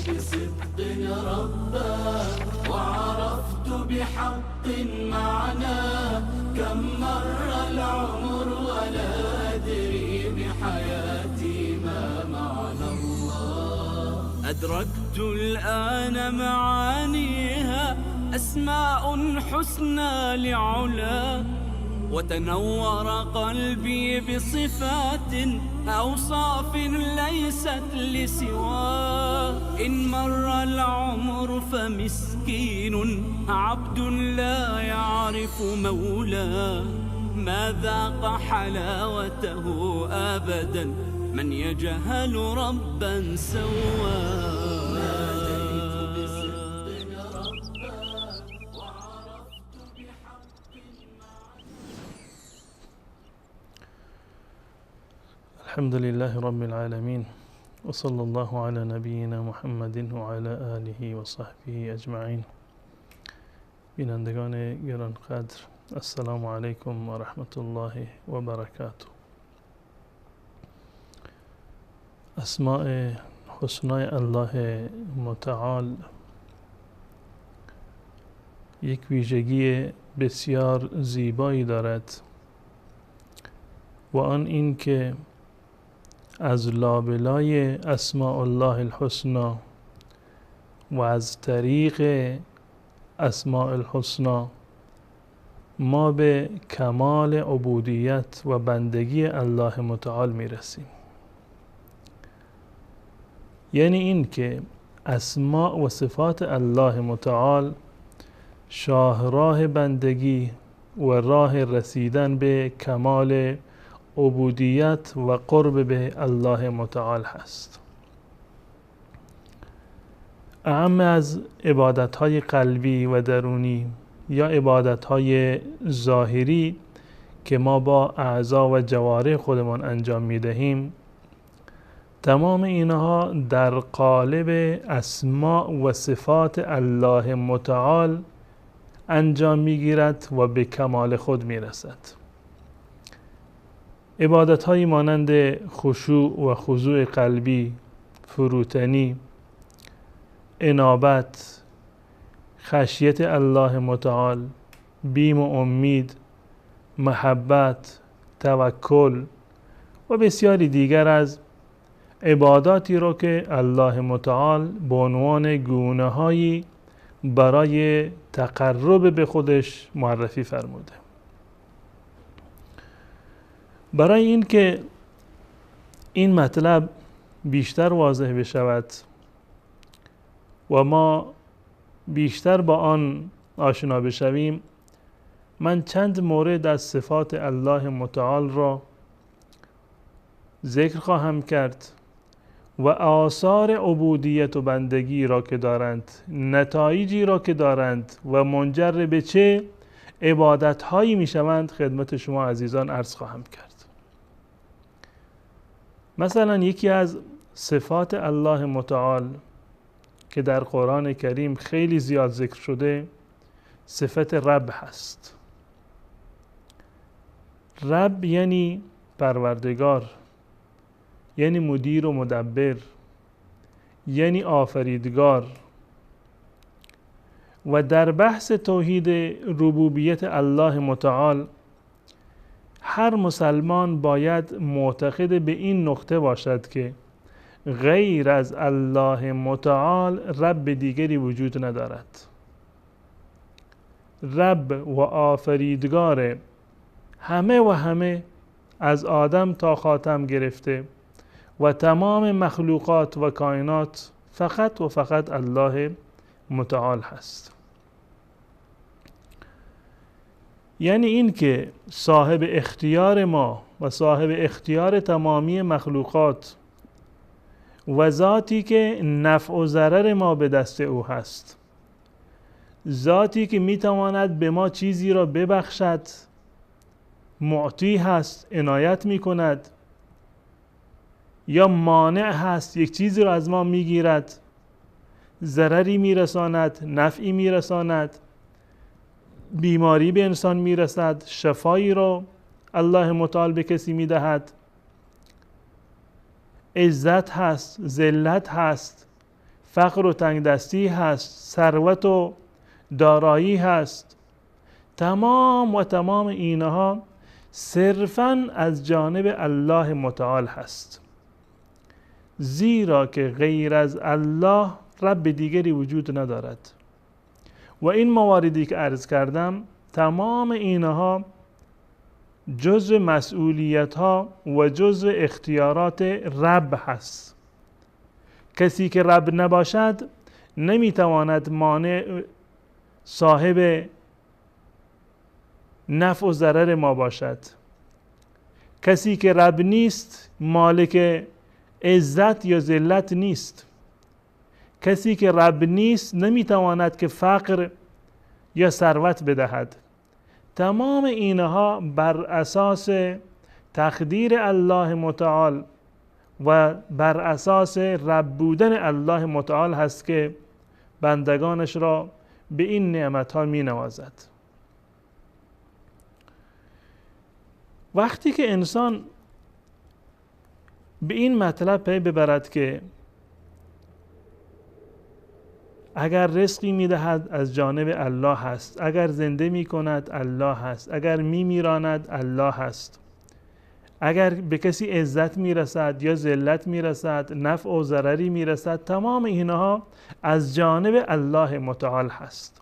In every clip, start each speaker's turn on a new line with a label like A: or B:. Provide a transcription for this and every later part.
A: بصدق ربا وعرفت بحق معناه. كم مر العمر ولا أدري بحياتي ما معنى الله. أدركت الآن معانيها، أسماء حسنى لعلا، وتنور قلبي بصفات أوصاف ليست لسواه. إن مر العمر فمسكين عبد لا يعرف مولاه، ما ذاق حلاوته أبدا من يجهل ربا سواه.
B: الحمد لله رب العالمين، وصلى الله على نبینا محمد و علی آله و صحبه اجمعین. بینندگان گرانقدر، السلام علیکم و رحمت الله و برکاته. اسماء حسنای الله متعال یک ویژگی بسیار زیبایی دارد و آن این که از لابلای اسماء الله الحسنی و از طریق اسماء الحسنی ما به کمال عبودیت و بندگی الله متعال میرسیم. یعنی این که اسماء و صفات الله متعال شاهراه بندگی و راه رسیدن به کمال عبودیت و قرب به الله متعال هست. اهم از عبادت‌های قلبی و درونی یا عبادت‌های ظاهری که ما با اعضا و جوارح خودمان انجام می‌دهیم، تمام اینها در قالب اسماء و صفات الله متعال انجام می‌گیرد و به کمال خود می‌رسد. عبادت‌هایی مانند خشوع و خضوع قلبی، فروتنی، انابت، خشیت الله متعال، بیم و امید، محبت، توکل و بسیاری دیگر از عباداتی را که الله متعال به عنوان گونه‌هایی برای تقرب به خودش معرفی فرموده. برای این که این مطلب بیشتر واضح بشود و ما بیشتر با آن آشنا بشویم، من چند مورد از صفات الله متعال را ذکر خواهم کرد و آثار عبودیت و بندگی را که دارند، نتایجی را که دارند و منجر به چه عبادت‌هایی می‌شوند خدمت شما عزیزان عرض خواهم کرد. مثلا یکی از صفات الله متعال که در قرآن کریم خیلی زیاد ذکر شده، صفت رب هست. رب یعنی پروردگار، یعنی مدیر و مدبر، یعنی آفریدگار. و در بحث توحید ربوبیت الله متعال هر مسلمان باید معتقد به این نقطه باشد که غیر از الله متعال رب دیگری وجود ندارد. رب و آفریدگار همه از آدم تا خاتم گرفته و تمام مخلوقات و کائنات فقط و فقط الله متعال هست. یعنی این که صاحب اختیار ما و صاحب اختیار تمامی مخلوقات و ذاتی که نفع و ضرر ما به دست او هست، ذاتی که میتواند به ما چیزی را ببخشد، معطی هست، عنایت میکند، یا مانع هست، یک چیزی را از ما میگیرد، ضرری میرساند، نفعی میرساند، بیماری به انسان میرسد، شفایی را الله متعال به کسی میدهد، عزت هست، ذلت هست، فقر و تنگدستی هست، ثروت و دارایی هست. تمام اینها صرفاً از جانب الله متعال هست، زیرا که غیر از الله رب دیگری وجود ندارد. و این مواردی که عرض کردم تمام اینها جزء مسئولیت ها و جزء اختیارات رب هست. کسی که رب نباشد نمیتواند مانع صاحب نفع و ضرر ما باشد. کسی که رب نیست مالک عزت یا ذلت نیست. کسی که رب نیست نمیتواند که فقر یا ثروت بدهد. تمام اینها بر اساس تقدیر الله متعال و بر اساس رب بودن الله متعال هست که بندگانش را به این نعمتها می نوازد. وقتی که انسان به این مطلب پی ببرد که اگر رزقی میدهد از جانب الله هست، اگر زنده می کند الله هست، اگر می میراند الله هست، اگر به کسی عزت میرسد یا ذلت میرسد، نفع و ضرری میرسد، تمام اینها از جانب الله متعال هست.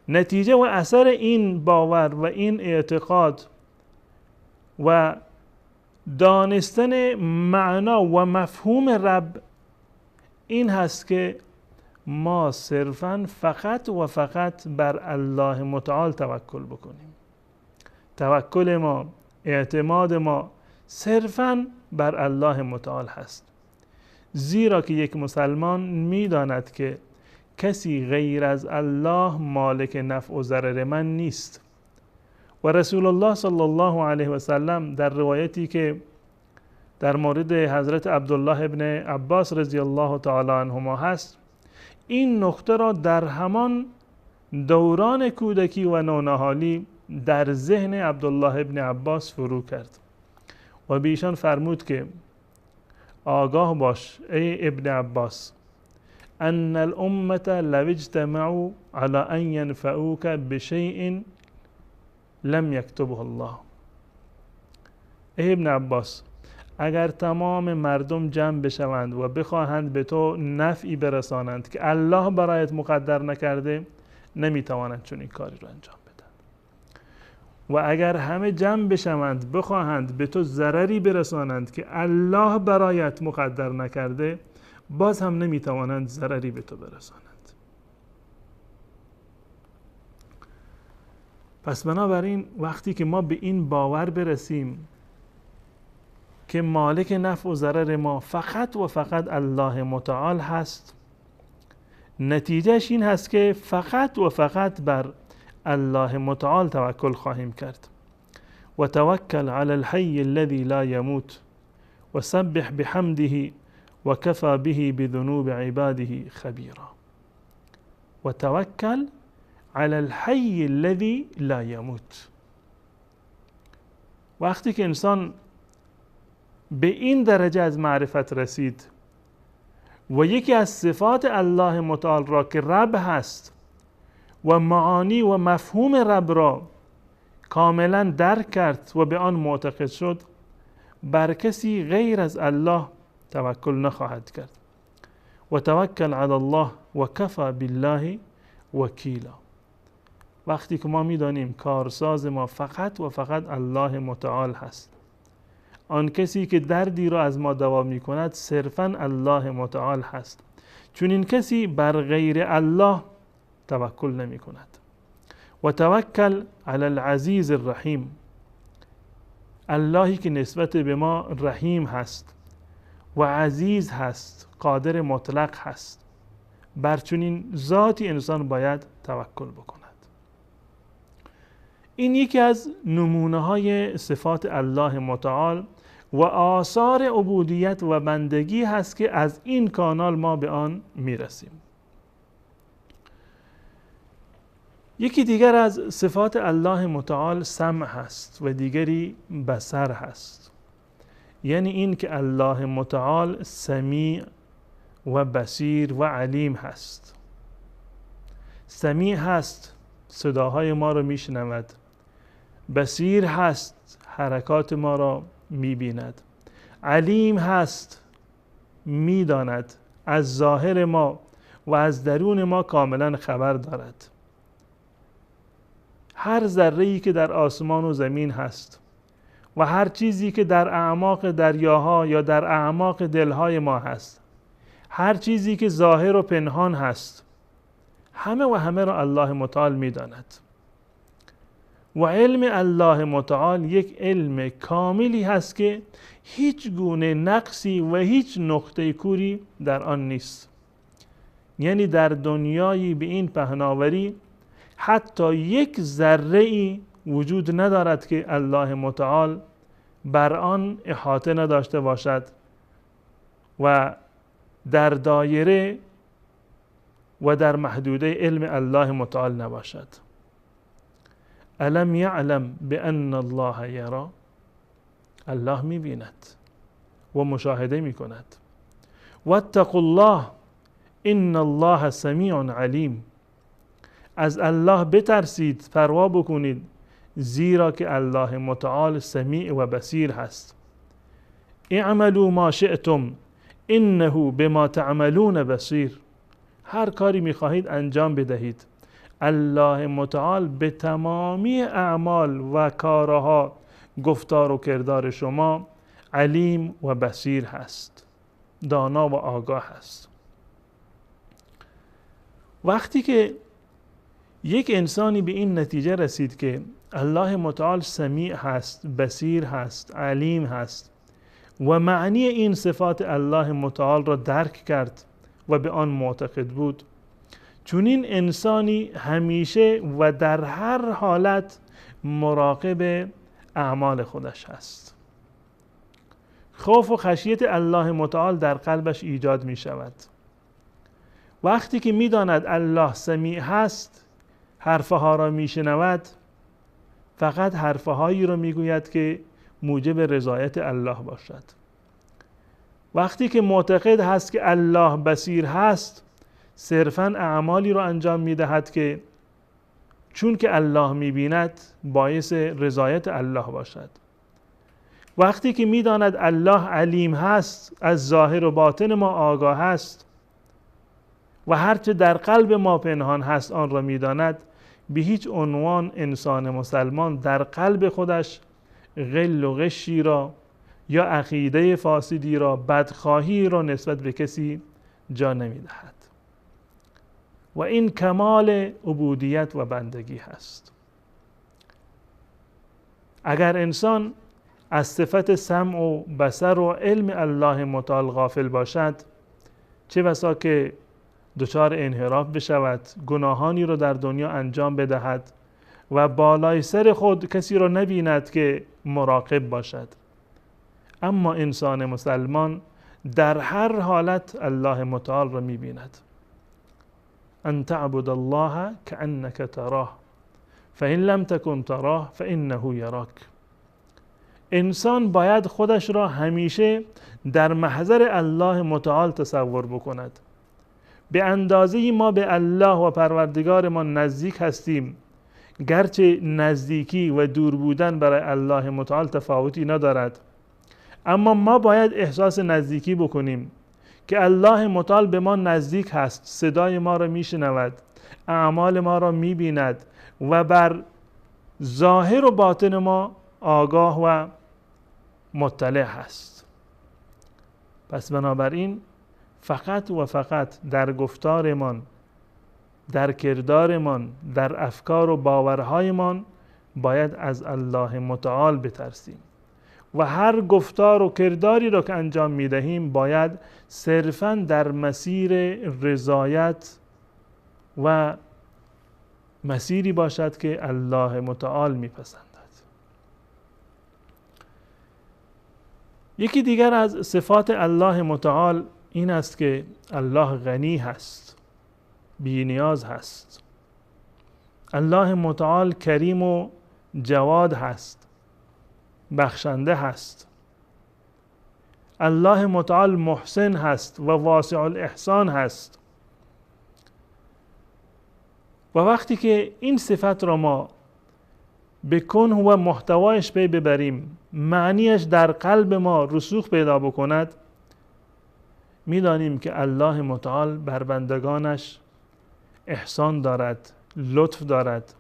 B: نتیجه و اثر این باور و این اعتقاد و دانستن معنا و مفهوم رب این هست که ما صرفاً فقط و فقط بر الله متعال توکل بکنیم. توکل ما، اعتماد ما صرفاً بر الله متعال هست، زیرا که یک مسلمان میداند که کسی غیر از الله مالک نفع و ضرر من نیست. و رسول الله صلی الله علیه و سلم در روایتی که در مورد حضرت عبدالله ابن عباس رضی الله تعالی عنهما هست، این نکته را در همان دوران کودکی و نونهالی در ذهن عبدالله ابن عباس فرو کرد و به ایشان فرمود که آگاه باش ای ابن عباس، ان الامة لو اجتمعوا على ان ينفعوك بشيء لم يكتبه الله. ای ابن عباس، اگر تمام مردم جمع بشوند و بخواهند به تو نفعی برسانند که الله برایت مقدر نکرده، نمیتوانند چون این کاری رو انجام بدن. و اگر همه جمع بشوند بخواهند به تو ضرری برسانند که الله برایت مقدر نکرده، باز هم نمیتوانند ضرری به تو برسانند. پس بنابراین وقتی که ما به این باور برسیم که مالک نفع و ضرر ما فقط و فقط الله متعال هست، نتیجهش این هست که فقط و فقط بر الله متعال توکل خواهیم کرد. و توکل علی الحی الذی لا یموت و سبح بحمده و کفى به بذنوب عباده خبیرا. و توکل علی الحی الذی لا یموت. وقتی که انسان به این درجه از معرفت رسید و یکی از صفات الله متعال را که رب هست و معانی و مفهوم رب را کاملا درک کرد و به آن معتقد شد، بر کسی غیر از الله توکل نخواهد کرد. و توکل علی الله و کفى بالله وکیلا. وقتی که ما میدانیم کارساز ما فقط و فقط الله متعال هست، آن کسی که دردی را از ما دوا می کند صرفاً الله متعال هست، چون این کسی بر غیر الله توکل نمی کند. و توکل علی العزیز الرحیم. اللهی که نسبت به ما رحیم هست و عزیز هست، قادر مطلق هست، بر چنین ذاتی انسان باید توکل بکند. این یکی از نمونه های صفات الله متعال و آثار عبودیت و بندگی هست که از این کانال ما به آن میرسیم. یکی دیگر از صفات الله متعال سمع هست و دیگری بصر هست. یعنی این که الله متعال سمیع و بصیر و علیم هست. سمیع هست، صداهای ما رو میشنود. بصیر هست، حرکات ما را میبیند. علیم هست، میداند، از ظاهر ما و از درون ما کاملا خبر دارد. هر ذره‌ای که در آسمان و زمین هست و هر چیزی که در اعماق دریاها یا در اعماق دلهای ما هست، هر چیزی که ظاهر و پنهان هست، همه را الله متعال میداند. و علم الله متعال یک علم کاملی هست که هیچ گونه نقصی و هیچ نقطه کوری در آن نیست. یعنی در دنیایی به این پهناوری حتی یک ذره ای وجود ندارد که الله متعال بر آن احاطه نداشته باشد و در دایره و در محدوده علم الله متعال نباشد. الم یعلم بان الله یرا، الله میبیند و مشاهده میکند. واتقوا الله ان الله سمیع علیم، از الله بترسید، پروا بکنید، زیرا که الله متعال سمیع و بصیر هست. اعملوا ما شئتم انه بما تعملون بصیر، هر کاری میخواهید انجام بدهید، الله متعال به تمامی اعمال و کارها، گفتار و کردار شما علیم و بصیر هست، دانا و آگاه هست. وقتی که یک انسانی به این نتیجه رسید که الله متعال سمیع هست، بصیر هست، علیم هست و معنی این صفات الله متعال را درک کرد و به آن معتقد بود، چون این انسانی همیشه و در هر حالت مراقب اعمال خودش هست. خوف و خشیت الله متعال در قلبش ایجاد می شود. وقتی که می داند الله سمیع هست، حرفها را می شنود، فقط حرفهایی را می گوید که موجب رضایت الله باشد. وقتی که معتقد هست که الله بصیر هست، صرفاً اعمالی را انجام می دهد که چون که الله می بیند باعث رضایت الله باشد. وقتی که می داند الله علیم هست، از ظاهر و باطن ما آگاه هست و هرچه در قلب ما پنهان هست آن را می داند، به هیچ عنوان انسان مسلمان در قلب خودش غل و غشی را یا عقیده فاسدی را، بدخواهی را نسبت به کسی جا نمی دهد. و این کمال عبودیت و بندگی هست. اگر انسان از صفت سمع و بصر و علم الله متعال غافل باشد، چه بسا که دچار انحراف بشود، گناهانی را در دنیا انجام بدهد و بالای سر خود کسی را نبیند که مراقب باشد. اما انسان مسلمان در هر حالت الله متعال را می‌بیند. ان تعبد الله كأنك تراه فإن لم تكن تراه فإنه يراك. انسان باید خودش را همیشه در محضر الله متعال تصور بکند. به اندازه‌ای ما به الله و پروردگار ما نزدیک هستیم، گرچه نزدیکی و دور بودن برای الله متعال تفاوتی ندارد، اما ما باید احساس نزدیکی بکنیم که الله متعال به ما نزدیک هست، صدای ما را میشنود، اعمال ما را میبیند و بر ظاهر و باطن ما آگاه و مطلع هست. پس بنابراین فقط و فقط در گفتارمان، در کردارمان، در افکار و باورهایمان باید از الله متعال بترسیم و هر گفتار و کرداری را که انجام میدهیم باید صرفاً در مسیر رضایت و مسیری باشد که الله متعال میپسندد. یکی دیگر از صفات الله متعال این است که الله غنی هست، بی نیاز هست. الله متعال کریم و جواد هست، بخشنده هست. الله متعال محسن هست و واسع الاحسان هست. و وقتی که این صفت را ما به کنه و محتوایش پی ببریم، معنیش در قلب ما رسوخ پیدا بکند، میدانیم که الله متعال بر بندگانش احسان دارد، لطف دارد،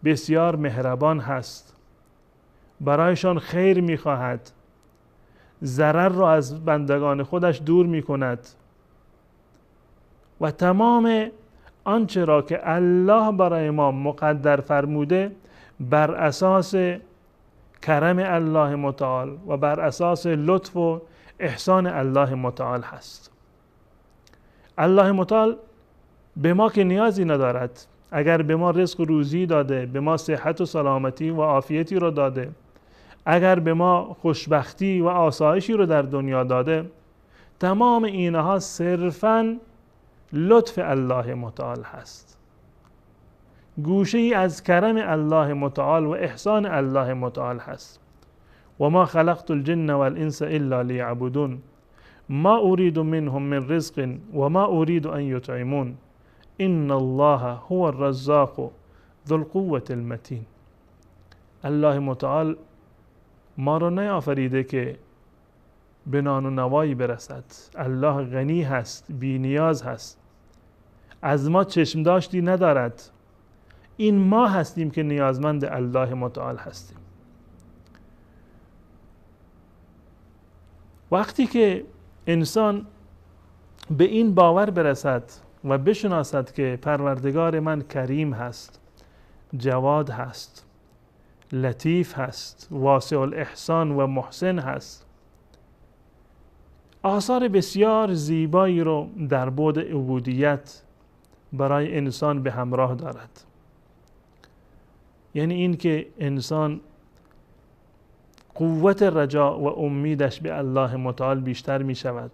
B: بسیار مهربان هست، برایشان خیر میخواهد، ضرر را از بندگان خودش دور میکند و تمام آنچه را که الله برای ما مقدر فرموده بر اساس کرم الله متعال و بر اساس لطف و احسان الله متعال هست. الله متعال به ما که نیازی ندارد، اگر به ما رزق و روزی داده، به ما صحت و سلامتی و عافیتی رو داده، اگر به ما خوشبختی و آسایشی رو در دنیا داده، تمام اینها صرفاً لطف الله متعال هست، گوشه ای از کرم الله متعال و احسان الله متعال هست. و ما خلقت الجن والانس الا لیعبدون ما اريد منهم من رزق و ما اريد ان یطعمون ان الله هو الرزاق ذو القوة المتین. الله متعال ما را نیافریده که به نان و نوایی برسد. الله غنی هست، بی نیاز هست، از ما چشم داشتی ندارد. این ما هستیم که نیازمند الله متعال هستیم. وقتی که انسان به این باور برسد و بشناسد که پروردگار من کریم هست، جواد هست، لطیف هست، واسع الاحسان و محسن هست، آثار بسیار زیبایی رو در بعد عبودیت برای انسان به همراه دارد. یعنی این که انسان قوت رجا و امیدش به الله متعال بیشتر می شود.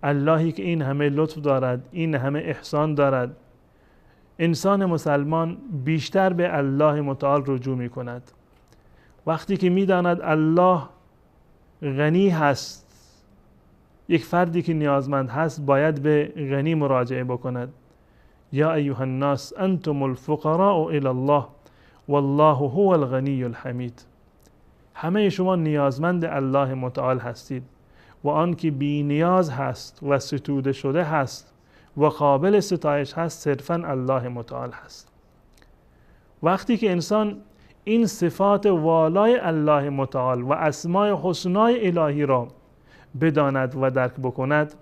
B: اللهی که این همه لطف دارد، این همه احسان دارد، انسان مسلمان بیشتر به الله متعال رجوع می کند. وقتی که می داند الله غنی هست، یک فردی که نیازمند هست باید به غنی مراجعه بکند. یا ایها الناس انتم الفقراء الی الله والله هو الغنی الحمید. همه شما نیازمند الله متعال هستید و آن که بی نیاز هست و ستوده شده هست و قابل ستایش هست صرفاً الله متعال هست. وقتی که انسان این صفات والای الله متعال و اسماء حسنای الهی را بداند و درک بکند،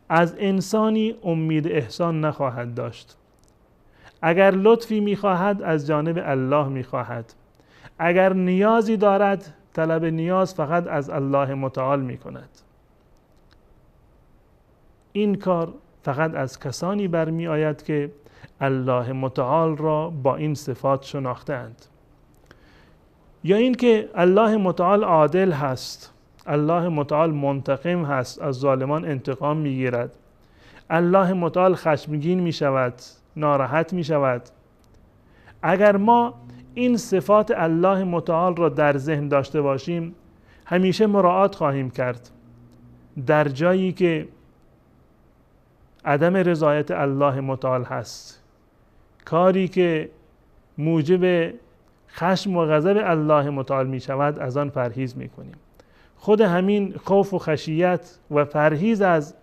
B: از انسانی امید احسان نخواهد داشت. اگر لطفی میخواهد از جانب الله میخواهد، اگر نیازی دارد طلب نیاز فقط از الله متعال میکند. این کار فقط از کسانی برمی آید که الله متعال را با این صفات شناختند. یا این که الله متعال عادل هست، الله متعال منتقم هست، از ظالمان انتقام میگیرد، الله متعال خشمگین می شود، ناراحت می شود. اگر ما این صفات الله متعال را در ذهن داشته باشیم، همیشه مراعات خواهیم کرد. در جایی که عدم رضایت الله متعال هست، کاری که موجب خشم و غضب الله متعال می شود، از آن پرهیز می کنیم. خود همین خوف و خشیت و پرهیز از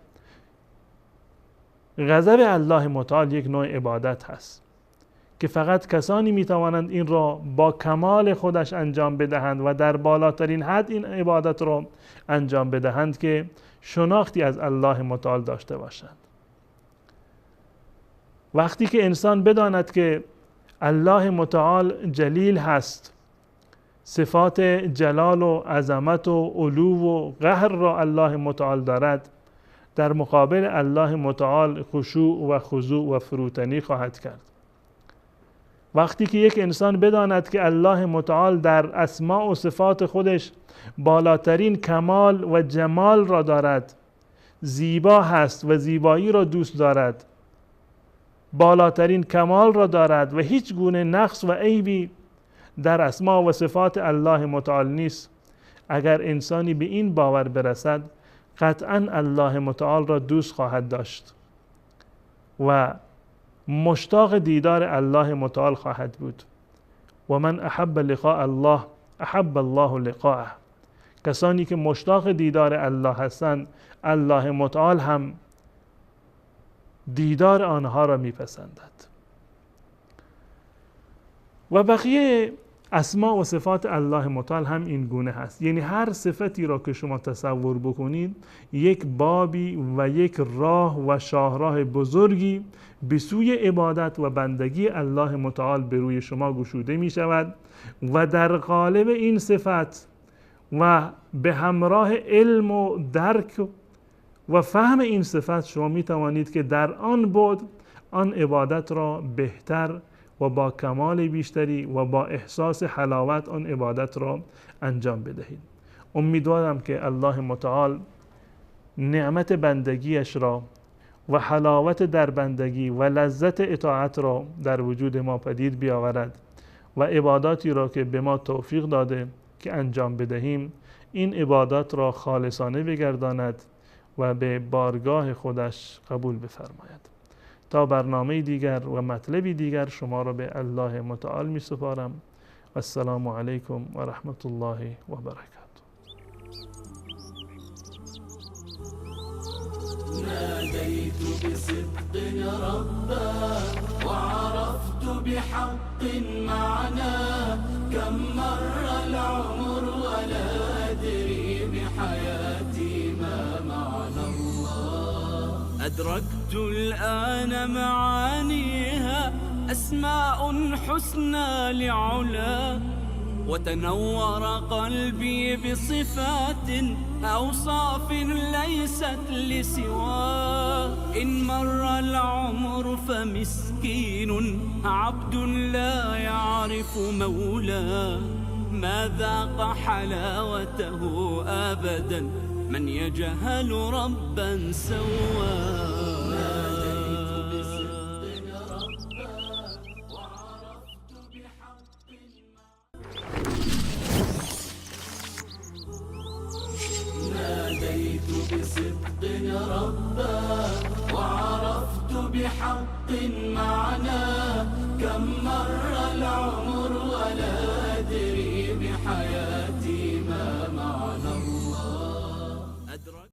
B: غضب الله متعال یک نوع عبادت هست که فقط کسانی می توانند این را با کمال خودش انجام بدهند و در بالاترین حد این عبادت را انجام بدهند که شناختی از الله متعال داشته باشند. وقتی که انسان بداند که الله متعال جلیل هست، صفات جلال و عظمت و علو و قهر را الله متعال دارد، در مقابل الله متعال خشوع و خضوع و فروتنی خواهد کرد. وقتی که یک انسان بداند که الله متعال در اسماء و صفات خودش بالاترین کمال و جمال را دارد، زیبا هست و زیبایی را دوست دارد، بالاترین کمال را دارد و هیچ گونه نقص و عیبی در اسماء و صفات الله متعال نیست، اگر انسانی به این باور برسد قطعا الله متعال را دوست خواهد داشت و مشتاق دیدار الله متعال خواهد بود. و من احب لقاء الله احب الله لقاءه. کسانی که مشتاق دیدار الله هستند، الله متعال هم دیدار آنها را میپسندد. و بقیه اسما و صفات الله متعال هم این گونه هست. یعنی هر صفتی را که شما تصور بکنید یک بابی و یک راه و شاهراه بزرگی به سوی عبادت و بندگی الله متعال به روی شما گشوده می شود و در قالب این صفت و به همراه علم و درک و فهم این صفت شما می توانید که در آن بعد آن عبادت را بهتر و با کمال بیشتری و با احساس حلاوت آن عبادت را انجام بدهید. امیدوارم که الله متعال نعمت بندگیش را و حلاوت در بندگی و لذت اطاعت را در وجود ما پدید بیاورد و عباداتی را که به ما توفیق داده که انجام بدهیم این عبادات را خالصانه بگرداند و به بارگاه خودش قبول بفرماید. تا برنامه دیگر و مطلبی دیگر شما را به الله متعال می سپارم. السلام علیکم و رحمت الله و برکاته.
A: ناديت بصدق ربا وعرفت بحق معناه كم مر العمر ولا أدري بحياتي ما معنى الله. أدركت الآن معانيها أسماء حسنى لعلا وتنور قلبي بصفات أوصاف ليست لسواه. إن مر العمر فمسكين عبد لا يعرف مولاه ما ذاق حلاوته أبدا من يجهل ربا سواه. ناديت بصدق ربا وعرفت بحق معناه كم مر العمر ولا